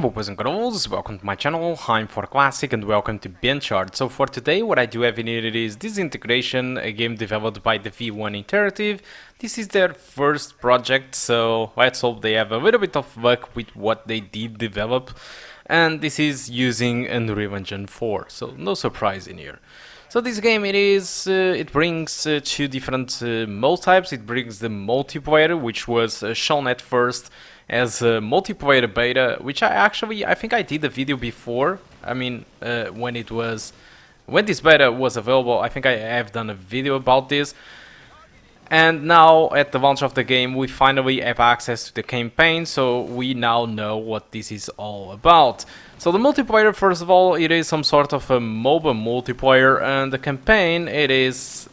Hello boys and girls, welcome to my channel, I'm ForClassic and welcome to BenchART. So for today what I do have in it is Disintegration, a game developed by the V1 Interactive. This is their first project, so let's hope they have a little bit of luck with what they did develop. And this is using Unreal Engine 4, so no surprise in here. So this game, it brings two different mode types. It brings the multiplayer, which was shown at first as a multiplayer beta, which I think I did a video before. I mean, when this beta was available, I think I have done a video about this. And now, at the launch of the game, we finally have access to the campaign, so we now know what this is all about. So the multiplayer, first of all, it is some sort of a MOBA multiplayer, and the campaign, it is,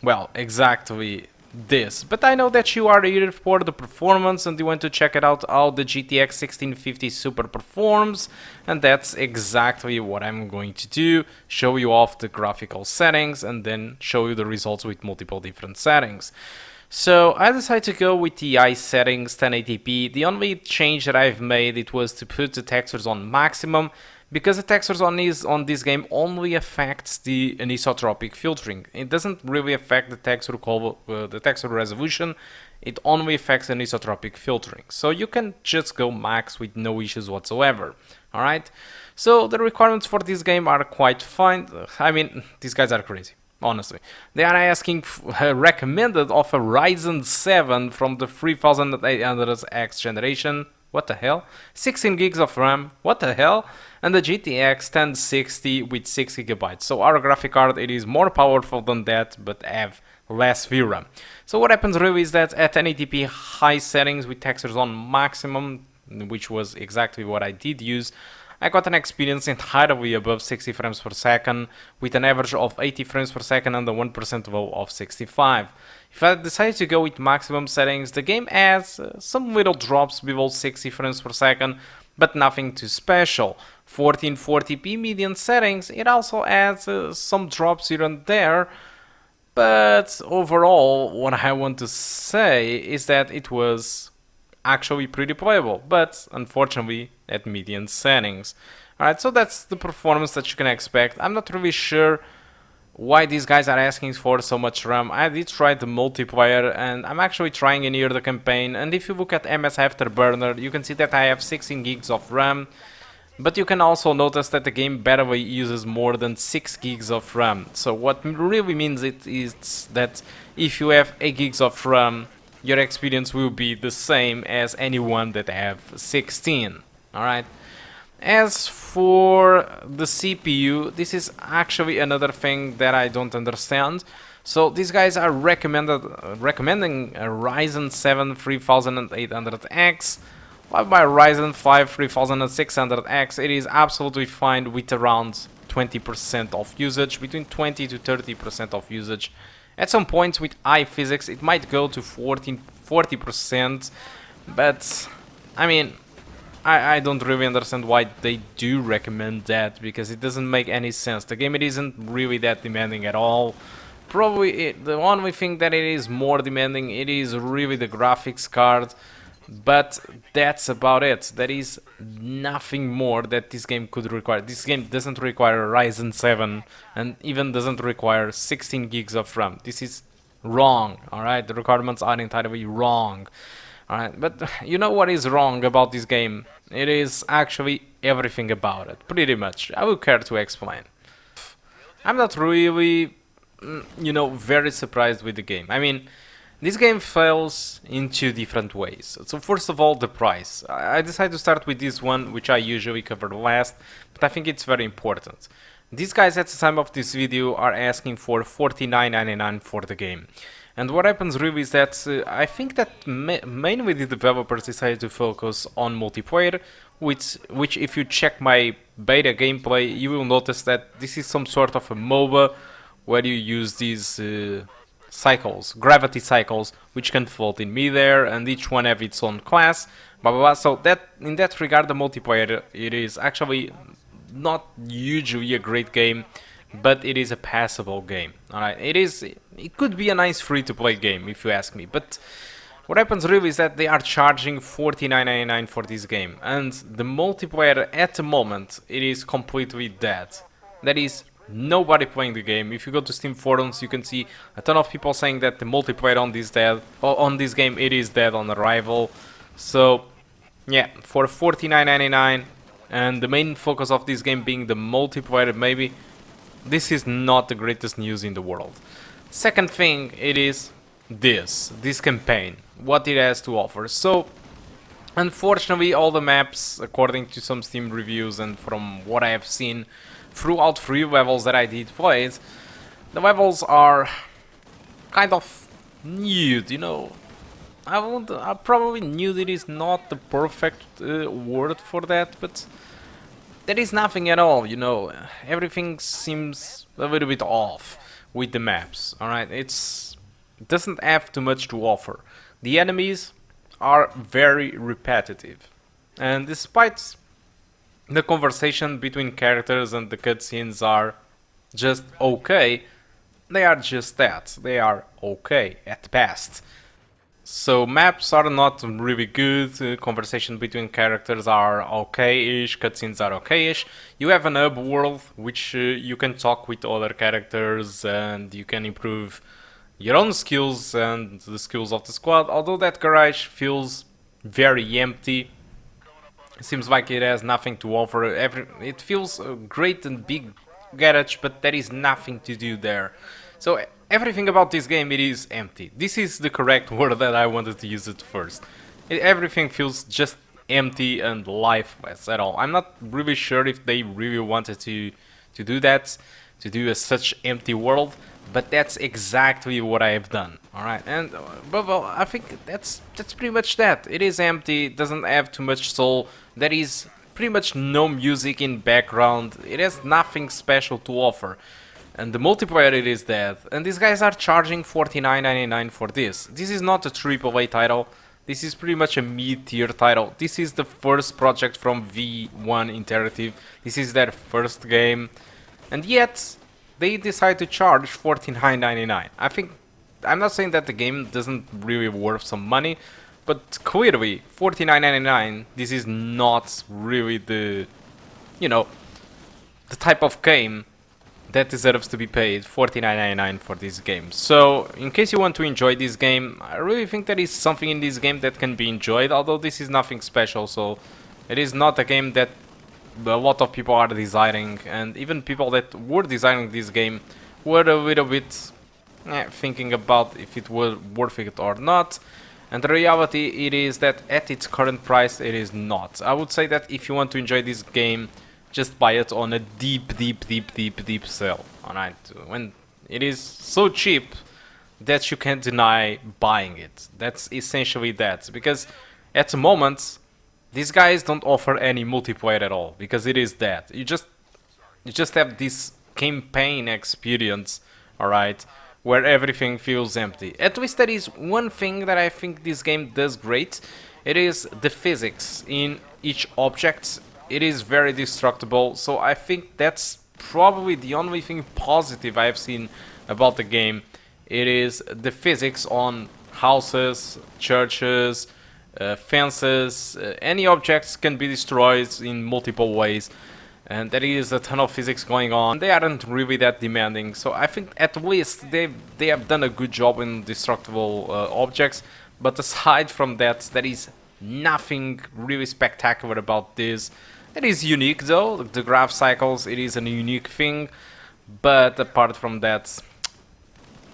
well, exactly this. But I know that you are here for the performance and you want to check it out how the GTX 1650 Super performs, and that's exactly what I'm going to do. Show you off the graphical settings and then show you the results with multiple different settings. So I decided to go with the TI settings 1080p. The only change that I've made, it was to put the textures on maximum, because the textures on this game only affects the anisotropic filtering. It doesn't really affect the texture resolution. It only affects anisotropic filtering. So you can just go max with no issues whatsoever. Alright? So the requirements for this game are quite fine. I mean, these guys are crazy. Honestly, they are asking recommended of a Ryzen 7 from the 3800X generation. What the hell? 16 gigs of RAM. What the hell? And the GTX 1060 with 6 GB. So our graphic card, it is more powerful than that, but have less VRAM. So what happens really is that at 1080p high settings with textures on maximum, which was exactly what I did use, I got an experience entirely above 60 frames per second, with an average of 80 frames per second and a 1% low of 65. If I decide to go with maximum settings, the game has some little drops below 60 frames per second, but nothing too special. 1440p median settings, it also has some drops here and there, but overall, what I want to say is that it was actually pretty playable, but unfortunately at median settings. Alright, so that's the performance that you can expect. I'm not really sure why these guys are asking for so much RAM. I did try the multiplayer and I'm actually trying in here the campaign, and if you look at MS Afterburner, you can see that I have 16 gigs of RAM, but you can also notice that the game barely uses more than 6 gigs of RAM. So what really means it is that if you have 8 gigs of RAM, your experience will be the same as anyone that have 16. Alright. As for the CPU, this is actually another thing that I don't understand. So these guys are recommending a Ryzen 7 3800X, while my Ryzen 5 3600X, it is absolutely fine with around 20% of usage, between 20 to 30% of usage. At some points with high physics it might go to 40%, but I mean, I don't really understand why they do recommend that, because it doesn't make any sense. The game, it isn't really that demanding at all. Probably the only thing that it is more demanding, it is really the graphics card, but that's about it. There is nothing more that this game could require. This game doesn't require a Ryzen 7 and even doesn't require 16 gigs of RAM. This is wrong, alright? The requirements are entirely wrong. Alright, but you know what is wrong about this game? It is actually everything about it, pretty much. I will care to explain. I'm not really, very surprised with the game. I mean, this game fails in two different ways. So first of all, the price. I decided to start with this one, which I usually cover last, but I think it's very important. These guys at the time of this video are asking for $49.99 for the game. And what happens really is that I think that mainly the developers decided to focus on multiplayer, which if you check my beta gameplay, you will notice that this is some sort of a MOBA where you use these cycles, gravity cycles, which can float in midair, and each one have its own class, blah blah blah. So that, in that regard, the multiplayer, it is actually not usually a great game, but it is a passable game. Alright, it could be a nice free-to-play game if you ask me, but What happens really is that they are charging $49.99 for this game, and the multiplayer at the moment, it is completely dead. There is nobody playing the game. If you go to Steam forums, you can see a ton of people saying that the multiplayer on this game, it is dead on arrival. So yeah, for $49.99 and the main focus of this game being the multiplayer, maybe this is not the greatest news in the world. Second thing, it is this campaign, what it has to offer. So unfortunately, all the maps, according to some Steam reviews and from what I have seen throughout 3 levels that I did play, the levels are kind of nude, you know. I probably knew that is not the perfect word for that, but there is nothing at all, you know. Everything seems a little bit off with the maps, alright? It doesn't have too much to offer. The enemies are very repetitive, and despite the conversation between characters and the cutscenes are just okay, they are just that. They are okay at best. So maps are not really good, conversation between characters are okay-ish, cutscenes are okay-ish. You have an hub world which you can talk with other characters and you can improve your own skills and the skills of the squad, although that garage feels very empty. It seems like it has nothing to offer. It feels a great and big garage, but there is nothing to do there. So everything about this game, it is empty. This is the correct word that I wanted to use at first. Everything feels just empty and lifeless at all. I'm not really sure if they really wanted to do that, to do a such empty world, but that's exactly what I have done. All right, and well, I think that's pretty much that. It is empty. It doesn't have too much soul. There is pretty much no music in background. It has nothing special to offer. And the multiplayer, it is dead. And these guys are charging $49.99 for this. This is not a AAA title. This is pretty much a mid-tier title. This is the first project from V1 Interactive. This is their first game. And yet, they decide to charge $49.99. I'm not saying that the game doesn't really worth some money, but clearly, $49.99, this is not really the, you know, the type of game that deserves to be paid $49.99 for this game. So, in case you want to enjoy this game, I really think there is something in this game that can be enjoyed, although this is nothing special, so it is not a game that a lot of people are desiring, and even people that were designing this game were a little bit thinking about if it was worth it or not. And the reality, it is that at its current price, it is not. I would say that if you want to enjoy this game, just buy it on a deep sale. Alright, when it is so cheap that you can't deny buying it. That's essentially that, because at the moment these guys don't offer any multiplayer at all, because it is that. You just have this campaign experience, alright, where everything feels empty. At least there is one thing that I think this game does great. It is the physics in each object. It is very destructible, so I think that's probably the only thing positive I've seen about the game. It is the physics on houses, churches, fences, any objects can be destroyed in multiple ways, and there is a ton of physics going on. They aren't really that demanding, so I think at least they have done a good job in destructible objects. But aside from that, there is nothing really spectacular about this. It is unique though, the graph cycles, it is a unique thing, but apart from that,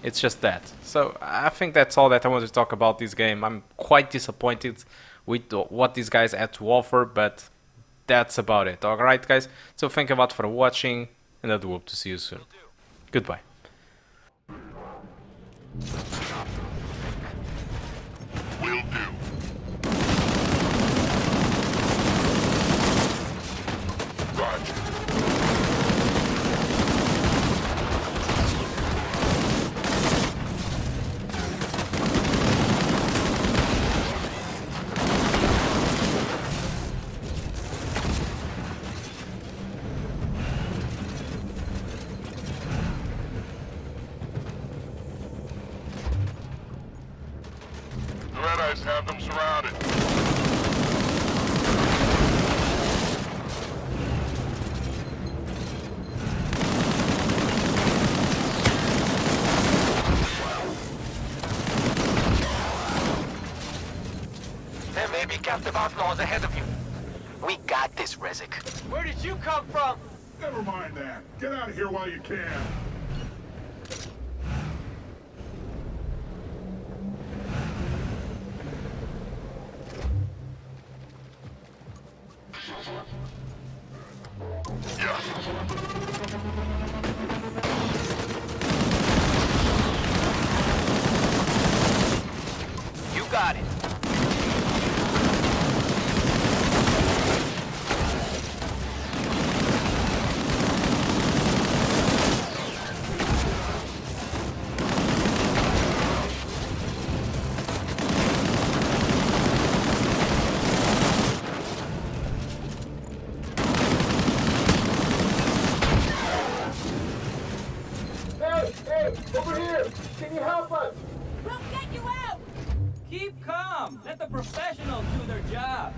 it's just that. So I think that's all that I want to talk about this game. I'm quite disappointed with what these guys had to offer, but that's about it. Alright guys, so thank you a lot for watching, and I do hope to see you soon. Goodbye. Will do. Roger. Allies have them surrounded. There may be captive outlaws ahead of you. We got this, Rezik. Where did you come from? Never mind that. Get out of here while you can. Yeah. You got it. Hey, over here! Can you help us? We'll get you out! Keep calm. Let the professionals do their job.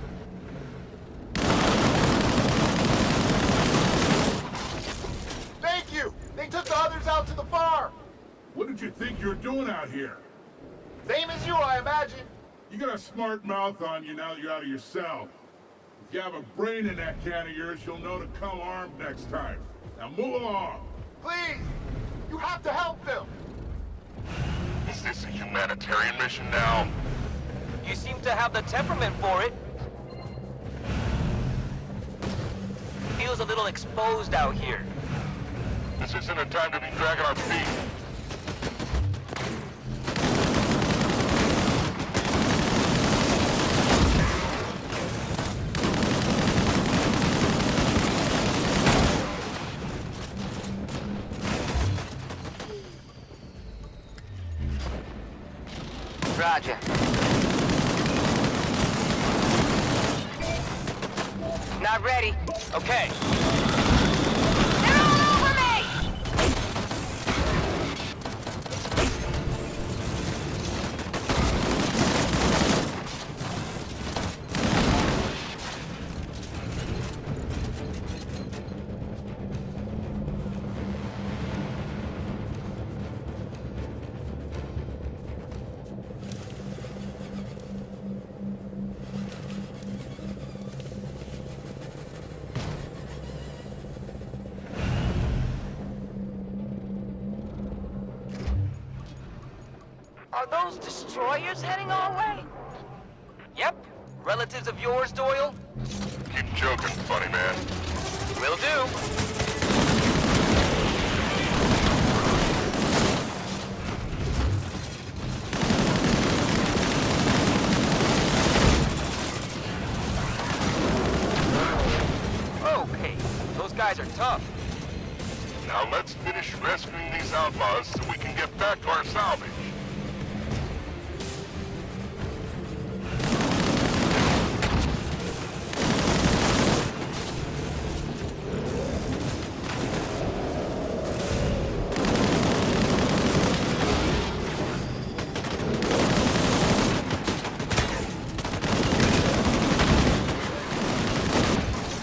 Thank you! They took the others out to the farm! What did you think you were doing out here? Same as you, I imagine. You got a smart mouth on you now that you're out of your cell. If you have a brain in that can of yours, you'll know to come armed next time. Now move along. Please! You have to help them! Is this a humanitarian mission now? You seem to have the temperament for it. Feels a little exposed out here. This isn't a time to be dragging our feet. Roger. Not ready. Okay. They're all over me! Are those destroyers heading our way? Yep. Relatives of yours, Doyle? Keep joking, funny man. Will do. Okay, those guys are tough. Now let's finish rescuing these outlaws so we can get back to our salvage.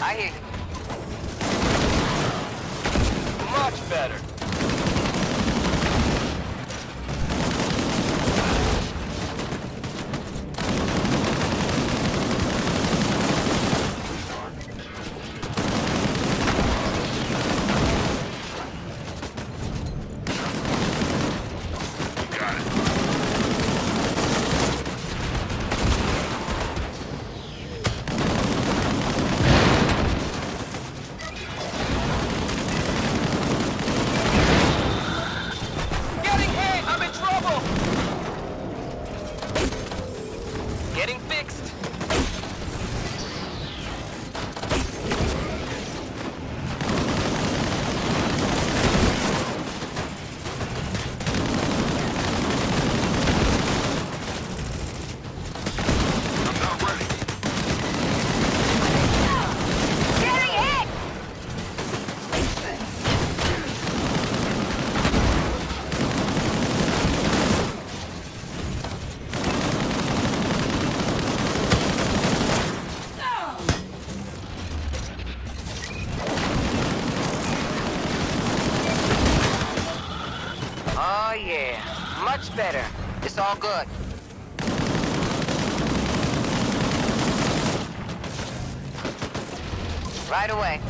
I hear you. Much better. Much better. It's all good. Right away.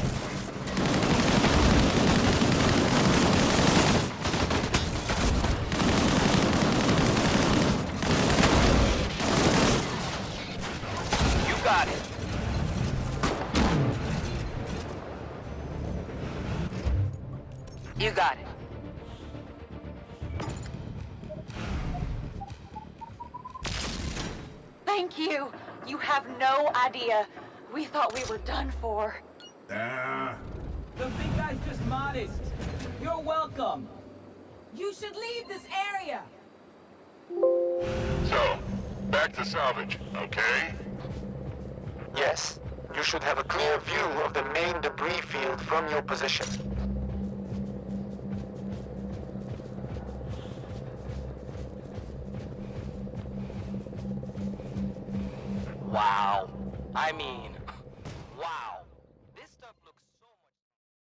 You got it. You got it. Thank you. You have no idea. We thought we were done for. Ah, The big guy's just modest. You're welcome. You should leave this area. So, back to salvage, okay? Yes. You should have a clear view of the main debris field from your position. Wow. I mean,